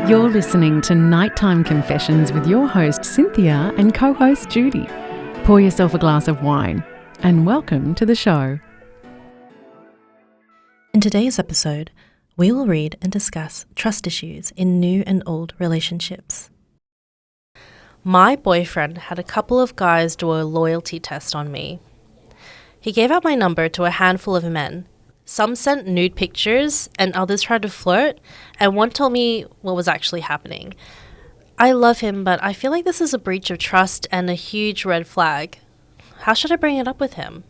You're listening to Nighttime Confessions with your host Cynthia and co-host Judy. Pour yourself a glass of wine and welcome to the show. In today's episode, we will read and discuss trust issues in new and old relationships. My boyfriend had a couple of guys do a loyalty test on me. He gave out my number to a handful of men. Some sent nude pictures and others tried to flirt, and one told me what was actually happening. I love him, but I feel like this is a breach of trust and a huge red flag. How should I bring it up with him?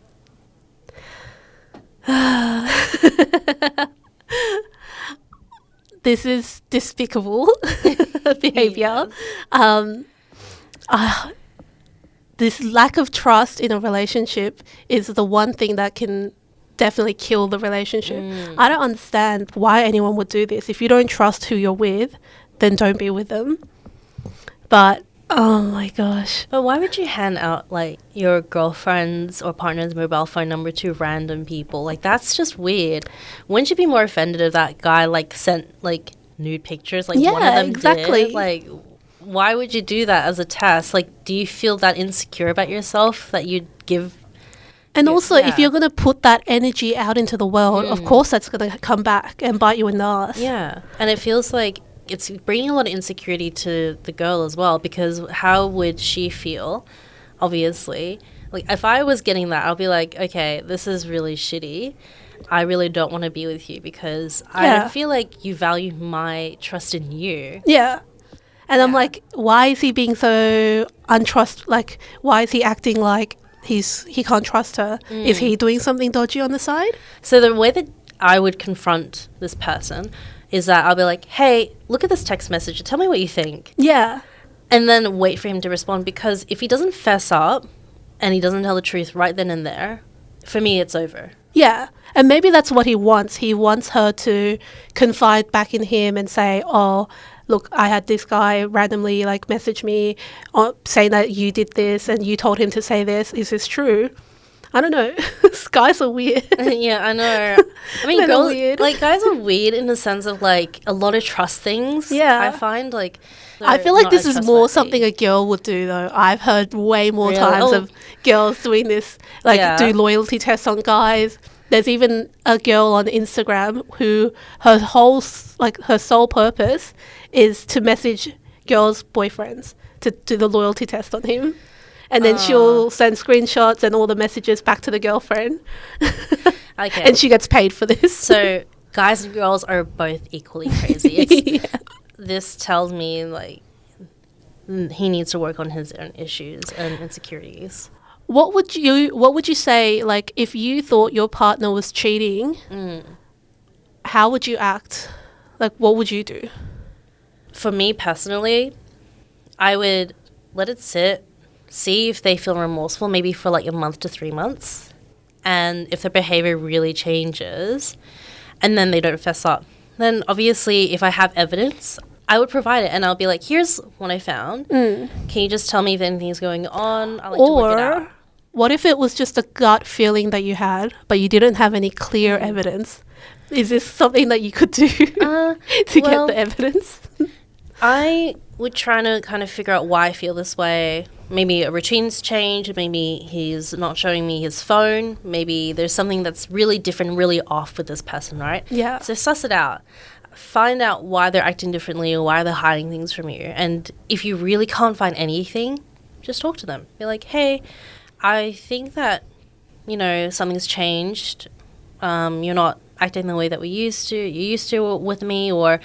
This is despicable behavior. This lack of trust in a relationship is the one thing that can definitely kill the relationship. I don't understand why anyone would do this. If you don't trust who you're with, then don't be with them. But oh my gosh. But why would you hand out like your girlfriend's or partner's mobile phone number to random people? Like, that's just weird. Wouldn't you be more offended if that guy like sent like nude pictures? Like, one of them exactly. did? Like, why would you do that as a test? Like, do you feel that insecure about yourself that you'd give? And also, if you're going to put that energy out into the world, of course that's going to come back and bite you in the ass. Yeah. And it feels like it's bringing a lot of insecurity to the girl as well, because how would she feel, obviously? Like, if I was getting that, I'll be like, okay, this is really shitty. I really don't want to be with you because I don't feel like you value my trust in you. Yeah. And I'm like, why is he being so like, why is he acting like he can't trust her? Is he doing something dodgy on the side? So the way that I would confront this person is that I'll be like, hey, look at this text message. Tell me what you think. Yeah. And then wait for him to respond, because if he doesn't fess up and he doesn't tell the truth right then and there, for me, it's over. Yeah. And maybe that's what he wants. He wants her to confide back in him and say, oh, look, I had this guy randomly like message me saying that you did this and you told him to say this. Is this true? I don't know. Guys are weird. Yeah, I know. I mean, girls, like, guys are weird in the sense of like a lot of trust things. Yeah. I find like I feel like this is more something a girl would do though. I've heard way more times of girls doing this, like do loyalty tests on guys. There's even a girl on Instagram who her sole purpose is to message girls' boyfriends to do the loyalty test on him. And then she'll send screenshots and all the messages back to the girlfriend. Okay. And she gets paid for this. So guys and girls are both equally crazy. This tells me like he needs to work on his own issues and insecurities. What would you say, like, if you thought your partner was cheating, how would you act? Like, what would you do? For me personally, I would let it sit, see if they feel remorseful, maybe for like a month to 3 months. And if their behavior really changes and then they don't fess up, then obviously if I have evidence, I would provide it, and I'll be like, here's what I found. Can you just tell me if anything's going on? I like to work it out. What if it was just a gut feeling that you had, but you didn't have any clear evidence? Is this something that you could do to get the evidence? I would try to kind of figure out why I feel this way. Maybe a routine's changed. Maybe he's not showing me his phone. Maybe there's something that's really different, really off with this person, right? Yeah. So suss it out. Find out why they're acting differently or why they're hiding things from you. And if you really can't find anything, just talk to them. Be like, hey, I think that, something's changed. You're not acting the way that you used to with me, or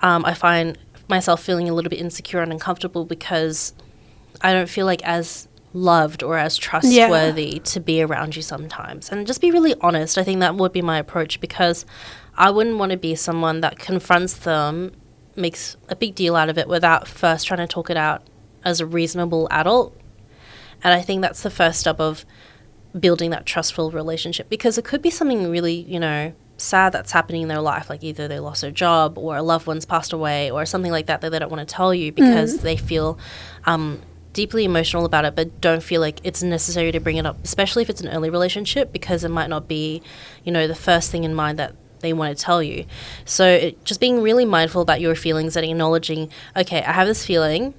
I find myself feeling a little bit insecure and uncomfortable because I don't feel like as loved or as trustworthy to be around you sometimes. And just be really honest. I think that would be my approach, because I wouldn't want to be someone that confronts them, makes a big deal out of it without first trying to talk it out as a reasonable adult. And I think that's the first step of building that trustful relationship, because it could be something really, sad that's happening in their life, like either they lost their job or a loved one's passed away or something like that they don't want to tell you because they feel deeply emotional about it, but don't feel like it's necessary to bring it up, especially if it's an early relationship, because it might not be, the first thing in mind that they want to tell you. So just being really mindful about your feelings and acknowledging, okay, I have this feeling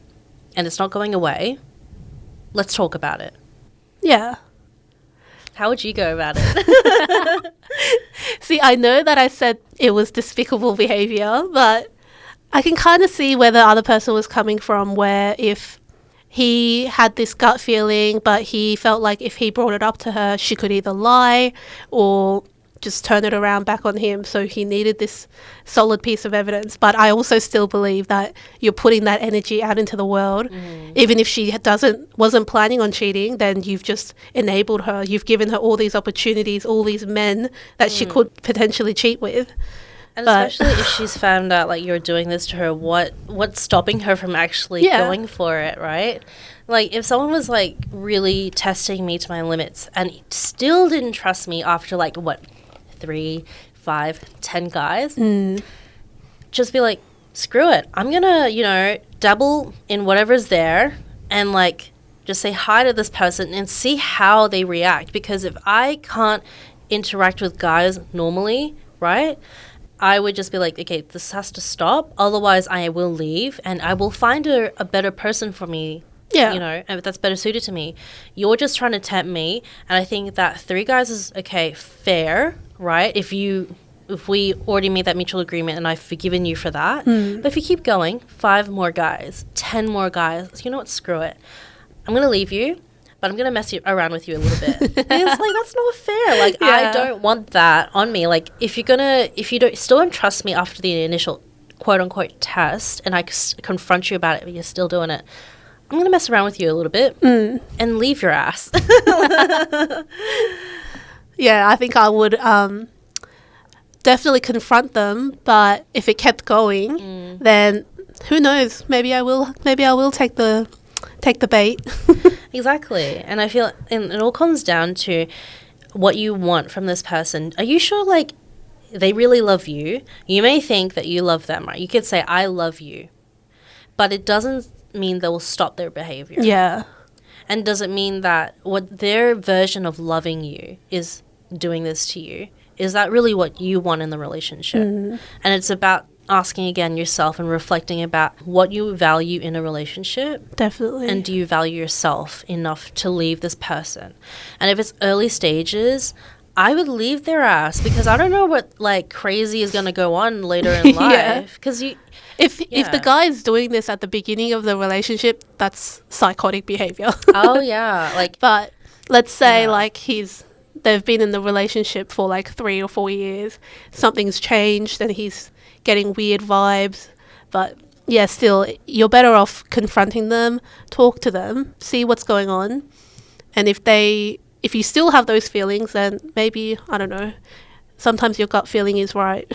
and it's not going away. Let's talk about it. Yeah. How would you go about it? See, I know that I said it was despicable behavior, but I can kind of see where the other person was coming from, where if he had this gut feeling, but he felt like if he brought it up to her, she could either lie or just turn it around back on him. So he needed this solid piece of evidence. But I also still believe that you're putting that energy out into the world. Even if she wasn't planning on cheating, then you've just enabled her. You've given her all these opportunities, all these men that she could potentially cheat with. And especially if she's found out like you're doing this to her, what's stopping her from actually going for it, right? Like if someone was like really testing me to my limits and still didn't trust me after like 3, 5, 10 guys, just be like, screw it. I'm gonna, dabble in whatever's there and like just say hi to this person and see how they react. Because if I can't interact with guys normally, right, I would just be like, okay, this has to stop. Otherwise, I will leave and I will find a better person for me. Yeah. And that's better suited to me. You're just trying to tempt me. And I think that 3 guys is, okay, fair, right? If we already made that mutual agreement and I've forgiven you for that. But if you keep going, 5 more guys, 10 more guys, you know what? Screw it. I'm going to leave you. But I'm going to mess around with you a little bit. Because, like, that's not fair. Like, I don't want that on me. Like, if you still don't trust me after the initial quote-unquote test and I confront you about it but you're still doing it, I'm going to mess around with you a little bit and leave your ass. Yeah, I think I would definitely confront them. But if it kept going, then who knows? Maybe I will take the bait. Exactly. And I feel it all comes down to what you want from this person. Are you sure, like, they really love you? You may think that you love them, right? You could say, I love you. But it doesn't mean they will stop their behavior. Yeah. And does it mean that what their version of loving you is doing this to you? Is that really what you want in the relationship? And it's about asking again yourself and reflecting about what you value in a relationship. Definitely. And do you value yourself enough to leave this person? And if it's early stages, I would leave their ass because I don't know what like crazy is going to go on later in life. Because if the guy is doing this at the beginning of the relationship, that's psychotic behavior. Oh yeah, like. But let's say like they've been in the relationship for like 3 or 4 years. Something's changed and he's getting weird vibes, but yeah, still you're better off confronting them, talk to them, see what's going on, and if you still have those feelings, then maybe, I don't know, sometimes your gut feeling is right.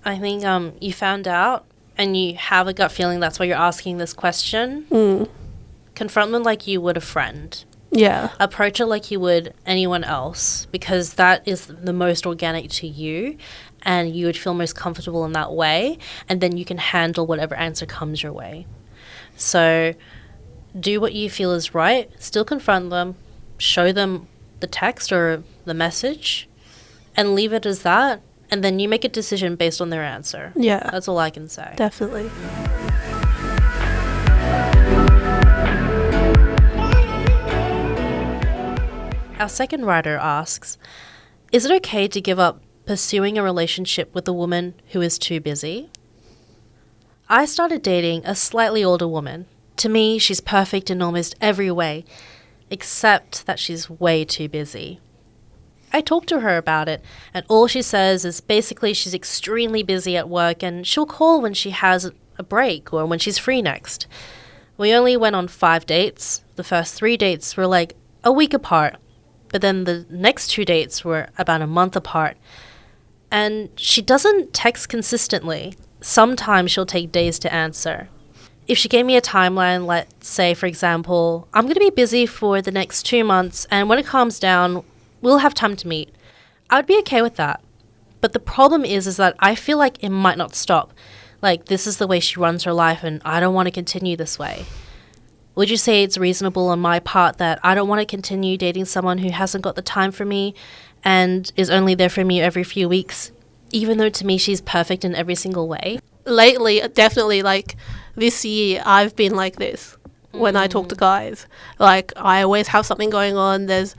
I think you found out and you have a gut feeling, that's why you're asking this question. Confront them like you would a friend. Yeah. Approach it like you would anyone else, because that is the most organic to you and you would feel most comfortable in that way, and then you can handle whatever answer comes your way. So do what you feel is right, still confront them, show them the text or the message, and leave it as that, and then you make a decision based on their answer. Yeah. That's all I can say. Definitely. Our second writer asks, is it okay to give up pursuing a relationship with a woman who is too busy? I started dating a slightly older woman. To me, she's perfect in almost every way, except that she's way too busy. I talked to her about it, and all she says is basically she's extremely busy at work and she'll call when she has a break or when she's free next. We only went on 5 dates. The first 3 dates were like a week apart, but then the next 2 dates were about a month apart. And she doesn't text consistently. Sometimes she'll take days to answer. If she gave me a timeline, let's say, for example, I'm going to be busy for the next 2 months, and when it calms down, we'll have time to meet, I would be okay with that. But the problem is that I feel like it might not stop. Like, this is the way she runs her life, and I don't want to continue this way. Would you say it's reasonable on my part that I don't want to continue dating someone who hasn't got the time for me and is only there for me every few weeks even though to me she's perfect in every single way. Lately, definitely, like, this year, I've been like this when I talk to guys. Like, I always have something going on. That's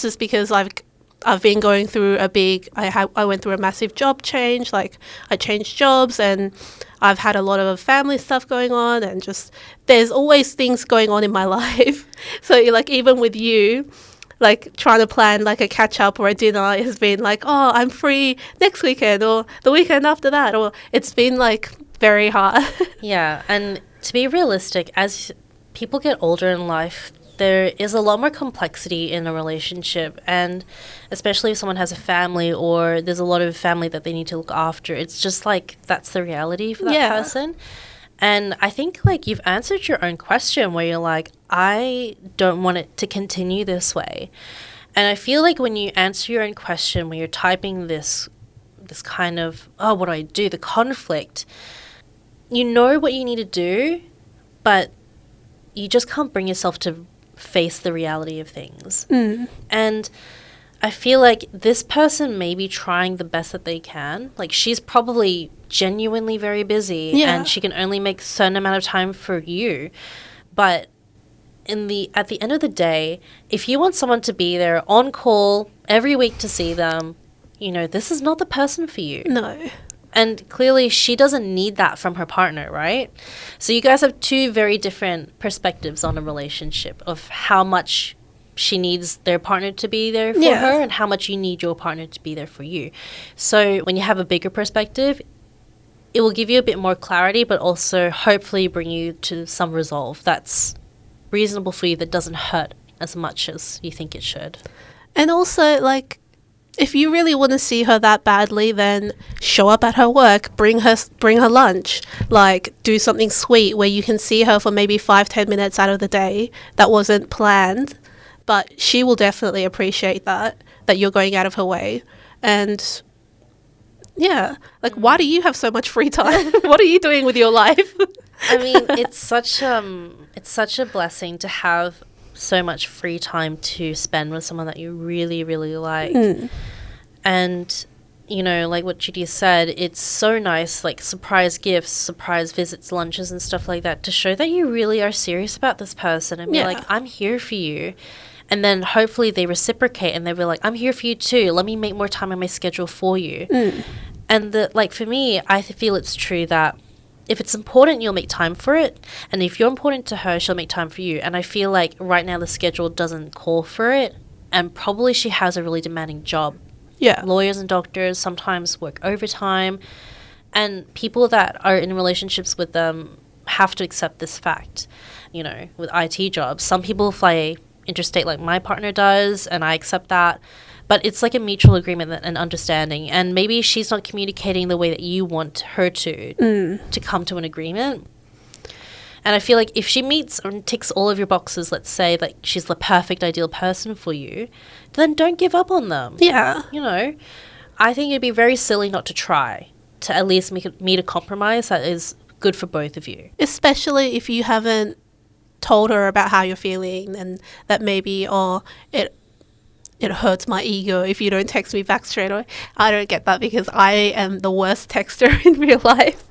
just because I've been going through I went through a massive job change. Like, I changed jobs, and I've had a lot of family stuff going on, and just there's always things going on in my life. So, like, even with you, like, trying to plan, like, a catch-up or a dinner has been like, oh, I'm free next weekend or the weekend after that. Or it's been, like, very hard. Yeah, and to be realistic, as people get older in life, there is a lot more complexity in a relationship, and especially if someone has a family or there's a lot of family that they need to look after, it's just like that's the reality for that person. And I think, like, you've answered your own question where you're like, I don't want it to continue this way. And I feel like when you answer your own question, when you're typing this kind of, oh, what do I do? The conflict, you know what you need to do, but you just can't bring yourself to face the reality of things. And I feel like this person may be trying the best that they can. Like, she's probably genuinely very busy, and she can only make a certain amount of time for you. But at the end of the day, if you want someone to be there on call every week to see them, you know, this is not the person for you. No. And clearly she doesn't need that from her partner, right? So you guys have two very different perspectives on a relationship of how much she needs their partner to be there for her and how much you need your partner to be there for you. So when you have a bigger perspective, it will give you a bit more clarity, but also hopefully bring you to some resolve that's reasonable for you, that doesn't hurt as much as you think it should. And also, like, if you really want to see her that badly, then show up at her work, bring her lunch, like, do something sweet where you can see her for maybe 5-10 minutes out of the day that wasn't planned, but she will definitely appreciate that you're going out of her way. And yeah, like, why do you have so much free time? What are you doing with your life? I mean, it's such a blessing to have so much free time to spend with someone that you really, really like. And, you know, like what Judy said, it's so nice, like, surprise gifts, surprise visits, lunches and stuff like that, to show that you really are serious about this person and be like, I'm here for you. And then hopefully they reciprocate and they'll be like, I'm here for you too. Let me make more time on my schedule for you. And for me, I feel it's true that if it's important, you'll make time for it. And if you're important to her, she'll make time for you. And I feel like right now the schedule doesn't call for it. And probably she has a really demanding job. Yeah. Lawyers and doctors sometimes work overtime. And people that are in relationships with them have to accept this fact. You know, with IT jobs, some people fly interstate like my partner does, and I accept that. But it's like a mutual agreement and understanding. And maybe she's not communicating the way that you want her to come to an agreement. And I feel like if she meets and ticks all of your boxes, let's say like she's the perfect ideal person for you, then don't give up on them. Yeah. You know, I think it'd be very silly not to try to at least meet a compromise that is good for both of you. Especially if you haven't told her about how you're feeling, and that maybe, it hurts my ego if you don't text me back straight away. I don't get that because I am the worst texter in real life.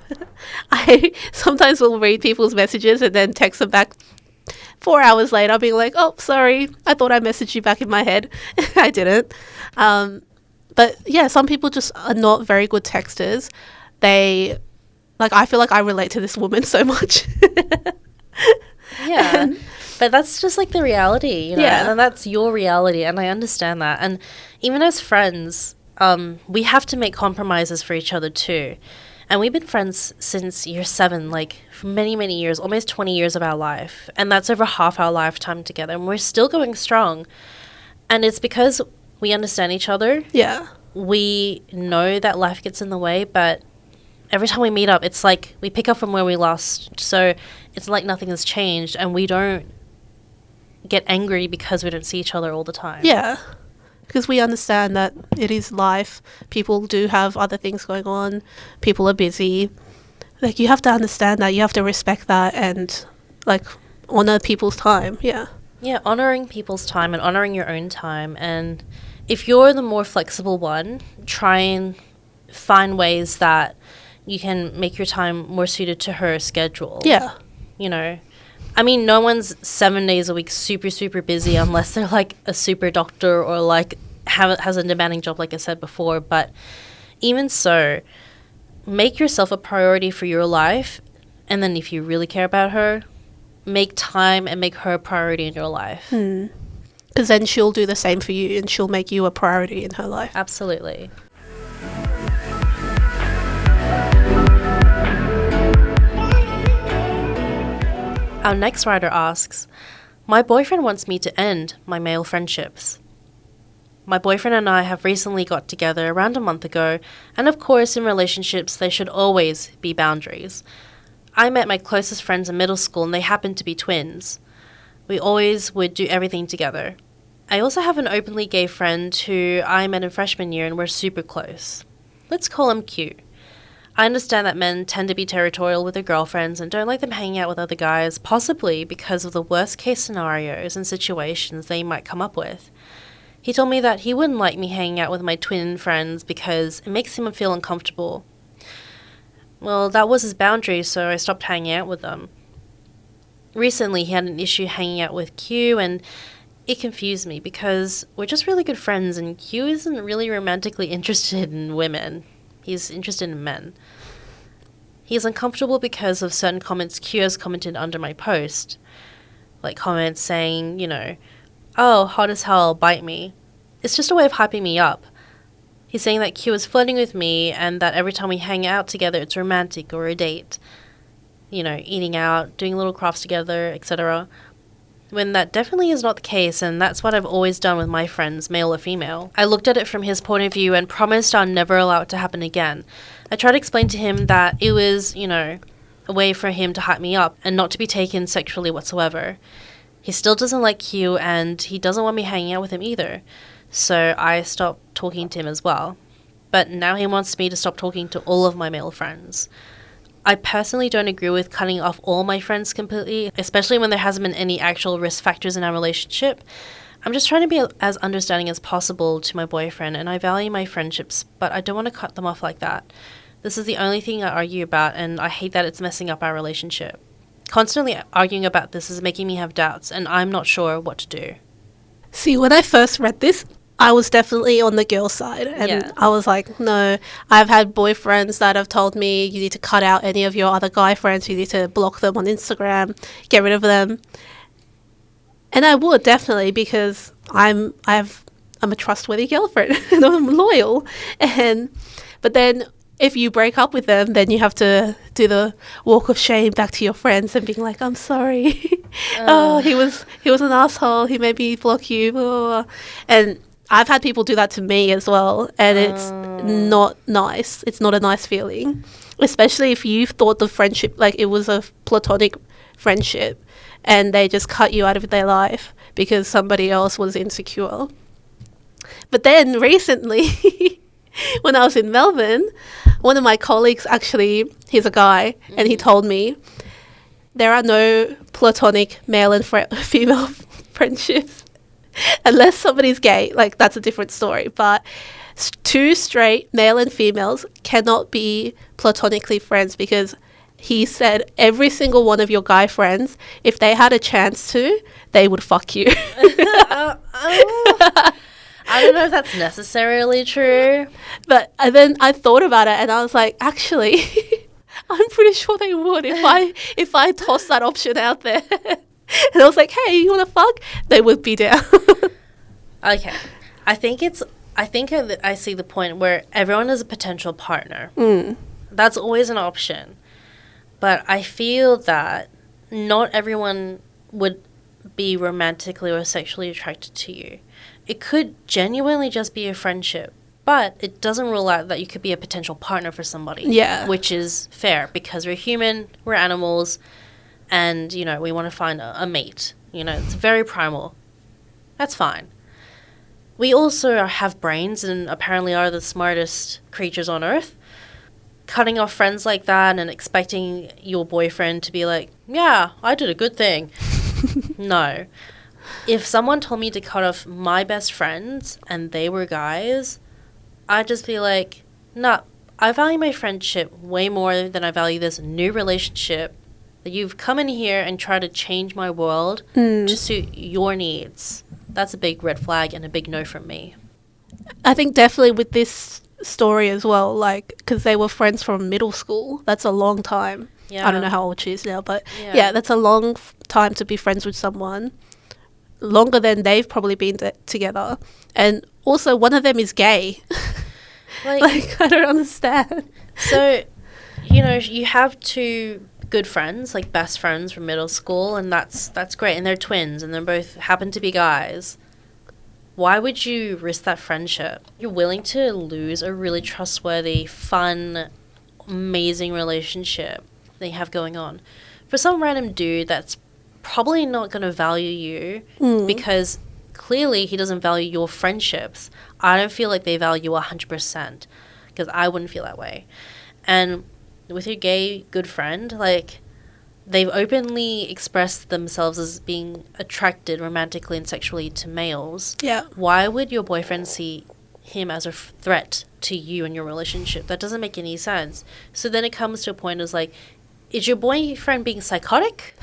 I sometimes will read people's messages and then text them back 4 hours later. I'll be like, oh, sorry, I thought I messaged you back in my head. I didn't. But yeah, some people just are not very good texters. I feel like I relate to this woman so much. Yeah. But that's just like the reality, you know, and that's your reality, and I understand that. And even as friends, we have to make compromises for each other too. And we've been friends since year 7, like for many, many years, almost 20 years of our life. And that's over half our lifetime together. And we're still going strong. And it's because we understand each other. Yeah. We know that life gets in the way, but every time we meet up, it's like we pick up from where we lost. So it's like nothing has changed, and we don't get angry because we don't see each other all the time. Yeah, because we understand that it is life. People do have other things going on. People are busy. Like, you have to understand that. You have to respect that and, like, honor people's time. Yeah. Yeah, honoring people's time and honoring your own time. And if you're the more flexible one, try and find ways that you can make your time more suited to her schedule. Yeah. You know, I mean, no one's 7 days a week super, super busy unless they're like a super doctor or like has a demanding job, like I said before. But even so, make yourself a priority for your life. And then if you really care about her, make time and make her a priority in your life. Because then she'll do the same for you and she'll make you a priority in her life. Absolutely. Our next writer asks, my boyfriend wants me to end my male friendships. My boyfriend and I have recently got together around a month ago, and of course in relationships there should always be boundaries. I met my closest friends in middle school and they happened to be twins. We always would do everything together. I also have an openly gay friend who I met in freshman year and we're super close. Let's call him Q. I understand that men tend to be territorial with their girlfriends and don't like them hanging out with other guys, possibly because of the worst case scenarios and situations they might come up with. He told me that he wouldn't like me hanging out with my twin friends because it makes him feel uncomfortable. Well, that was his boundary, so I stopped hanging out with them. Recently, he had an issue hanging out with Q, and it confused me because we're just really good friends and Q isn't really romantically interested in women. He's interested in men. He's uncomfortable because of certain comments Q has commented under my post. Like comments saying, you know, oh, hot as hell, bite me. It's just a way of hyping me up. He's saying that Q is flirting with me and that every time we hang out together it's romantic or a date. You know, eating out, doing little crafts together, etc. When that definitely is not the case, and that's what I've always done with my friends, male or female. I looked at it from his point of view and promised I'd never allow it to happen again. I tried to explain to him that it was, you know, a way for him to hype me up and not to be taken sexually whatsoever. He still doesn't like Q and he doesn't want me hanging out with him either. So I stopped talking to him as well. But now he wants me to stop talking to all of my male friends. I personally don't agree with cutting off all my friends completely, especially when there hasn't been any actual risk factors in our relationship. I'm just trying to be as understanding as possible to my boyfriend, and I value my friendships, but I don't want to cut them off like that. This is the only thing I argue about, and I hate that it's messing up our relationship. Constantly arguing about this is making me have doubts, and I'm not sure what to do. See, when I first read this, I was definitely on the girl side, and I was like, no, I've had boyfriends that have told me you need to cut out any of your other guy friends, you need to block them on Instagram, get rid of them. And I would definitely, because I'm a trustworthy girlfriend and I'm loyal. But then if you break up with them, then you have to do the walk of shame back to your friends and being like, I'm sorry. Oh, he was an asshole. He made me block you. Oh. And I've had people do that to me as well, and it's not nice. It's not a nice feeling, especially if you thought the friendship, like it was a platonic friendship, and they just cut you out of their life because somebody else was insecure. But then recently, when I was in Melbourne, one of my colleagues, actually, he's a guy, and he told me there are no platonic male and female friendships. Unless somebody's gay, like that's a different story. But two straight male and females cannot be platonically friends, because he said every single one of your guy friends, if they had a chance to, they would fuck you. I don't know if that's necessarily true. But then I thought about it and I was like, actually, I'm pretty sure they would if I tossed that option out there. And I was like, hey, you want to fuck? They would be down. Okay. I think I see the point where everyone is a potential partner. That's always an option. But I feel that not everyone would be romantically or sexually attracted to you. It could genuinely just be a friendship. But it doesn't rule out that you could be a potential partner for somebody. Yeah. Which is fair, because we're human, we're animals. And, you know, we want to find a mate. You know, it's very primal. That's fine. We also have brains and apparently are the smartest creatures on Earth. Cutting off friends like that and expecting your boyfriend to be like, yeah, I did a good thing. No. If someone told me to cut off my best friends and they were guys, I'd just be like, nah, I value my friendship way more than I value this new relationship that you've come in here and tried to change my world to suit your needs. That's a big red flag and a big no from me. I think definitely with this story as well, like, because they were friends from middle school. That's a long time. Yeah. I don't know how old she is now, but yeah, that's a long time to be friends with someone. Longer than they've probably been together. And also, one of them is gay. Like, I don't understand. So, you know, you have two good friends, like best friends from middle school, and that's great. And they're twins, and they both happen to be guys. Why would you risk that friendship? You're willing to lose a really trustworthy, fun, amazing relationship that you have going on for some random dude that's probably not going to value you because clearly he doesn't value your friendships. I don't feel like they value 100% because I wouldn't feel that way. And with your gay good friend, like, they've openly expressed themselves as being attracted romantically and sexually to males. Yeah. Why would your boyfriend see him as a threat to you and your relationship? That doesn't make any sense. So then it comes to a point as like, is your boyfriend being psychotic?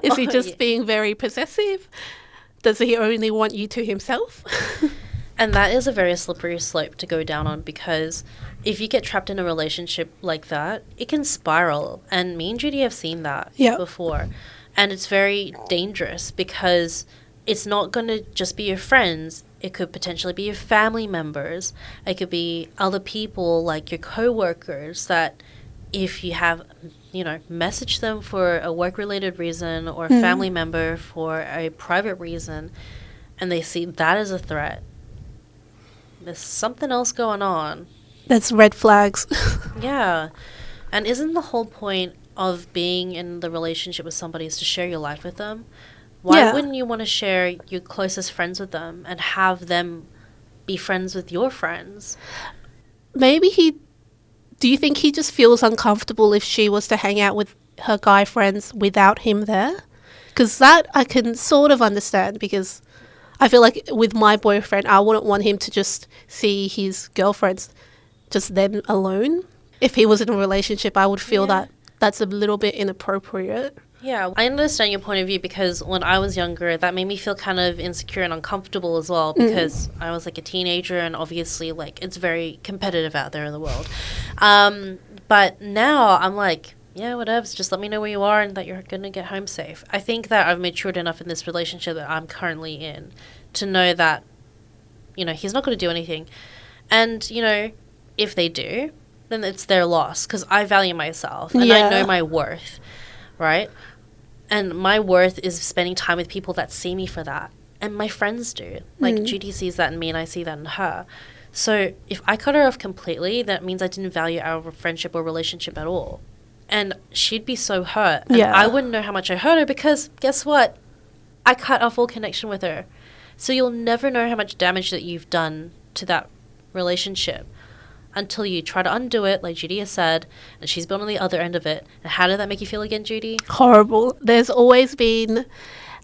Is he just being very possessive? Does he only want you to himself? And that is a very slippery slope to go down on, because if you get trapped in a relationship like that, it can spiral. And me and Judy have seen that before. And it's very dangerous because it's not going to just be your friends. It could potentially be your family members. It could be other people like your co-workers that if you have, you know, message them for a work-related reason or a family member for a private reason, and they see that as a threat, there's something else going on. That's red flags. Yeah. And isn't the whole point of being in the relationship with somebody is to share your life with them? Why wouldn't you want to share your closest friends with them and have them be friends with your friends? Maybe do you think he just feels uncomfortable if she was to hang out with her guy friends without him there? Because that I can sort of understand, because I feel like with my boyfriend, I wouldn't want him to just see his girlfriends, just them alone. If he was in a relationship, I would feel that that's a little bit inappropriate. Yeah, I understand your point of view, because when I was younger, that made me feel kind of insecure and uncomfortable as well, because I was like a teenager and obviously like it's very competitive out there in the world. But now I'm like, yeah, whatever, just let me know where you are and that you're going to get home safe. I think that I've matured enough in this relationship that I'm currently in to know that, you know, he's not going to do anything. And, you know, if they do, then it's their loss, because I value myself and I know my worth, right? And my worth is spending time with people that see me for that. And my friends do. Like, Judy sees that in me and I see that in her. So if I cut her off completely, that means I didn't value our friendship or relationship at all. And she'd be so hurt. And I wouldn't know how much I hurt her, because guess what? I cut off all connection with her. So you'll never know how much damage that you've done to that relationship until you try to undo it, like Judy has said, and she's been on the other end of it. And how did that make you feel again, Judy? Horrible. There's always been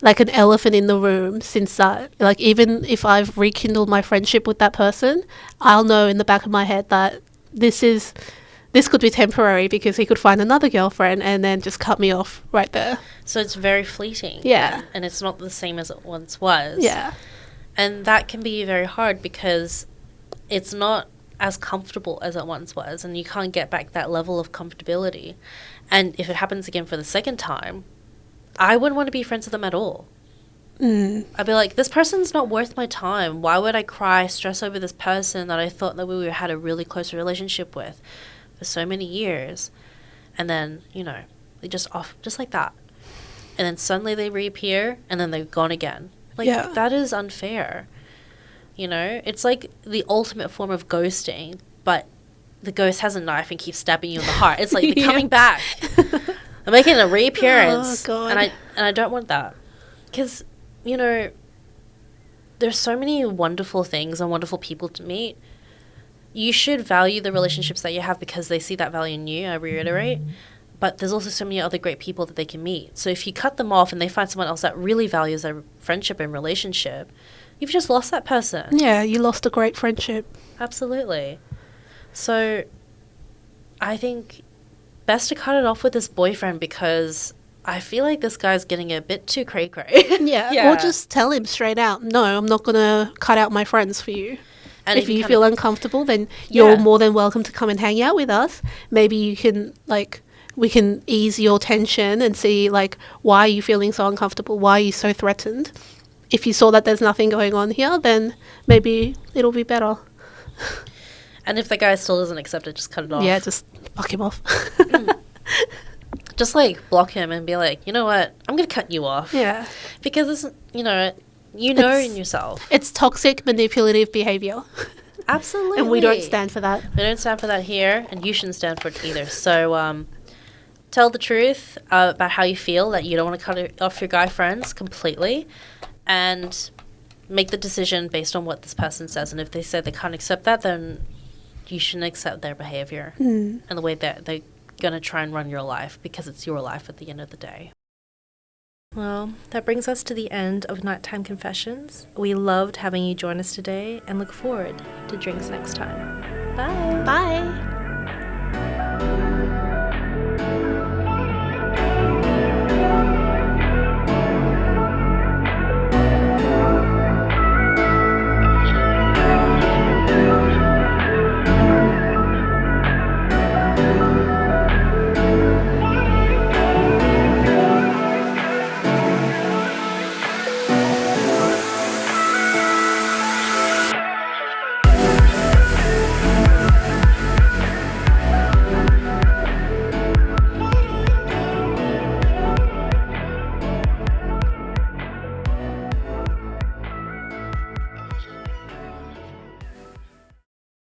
like an elephant in the room since that. Like, even if I've rekindled my friendship with that person, I'll know in the back of my head that this could be temporary, because he could find another girlfriend and then just cut me off right there. So it's very fleeting. Yeah. And it's not the same as it once was. Yeah. And that can be very hard, because it's not as comfortable as it once was, and you can't get back that level of comfortability. And if it happens again for the second time, I wouldn't want to be friends with them at all. I'd be like, this person's not worth my time. Why would I cry, stress over this person that I thought that we had a really close relationship with for so many years? And then, you know, they just off, just like that. And then suddenly they reappear, and then they're gone again. Like, that is unfair. You know, it's like the ultimate form of ghosting, but the ghost has a knife and keeps stabbing you in the heart. It's like they're coming back. They're making a reappearance. Oh, God. And I don't want that. Because, you know, there's so many wonderful things and wonderful people to meet. You should value the relationships that you have because they see that value in you, I reiterate. But there's also so many other great people that they can meet. So if you cut them off and they find someone else that really values their friendship and relationship, you've just lost that person. Yeah, you lost a great friendship. Absolutely. So I think best to cut it off with this boyfriend, because I feel like this guy's getting a bit too cray-cray. Yeah. Or just tell him straight out, no, I'm not going to cut out my friends for you. And if you feel uncomfortable, then you're more than welcome to come and hang out with us. Maybe you can, like, we can ease your tension and see, like, why are you feeling so uncomfortable? Why are you so threatened? If you saw that there's nothing going on here, then maybe it'll be better. And if the guy still doesn't accept it, just cut it off. Yeah, just fuck him off. Just, like, block him and be like, you know what, I'm going to cut you off. Yeah. Because, it's, you know in yourself. It's toxic, manipulative behaviour. Absolutely. And we don't stand for that. We don't stand for that here, and you shouldn't stand for it either. So, tell the truth about how you feel, that you don't want to cut off your guy friends completely, and make the decision based on what this person says. And if they say they can't accept that, then you shouldn't accept their behaviour and the way that they're going to try and run your life, because it's your life at the end of the day. Well, that brings us to the end of Nighttime Confessions. We loved having you join us today and look forward to drinks next time. Bye. Bye.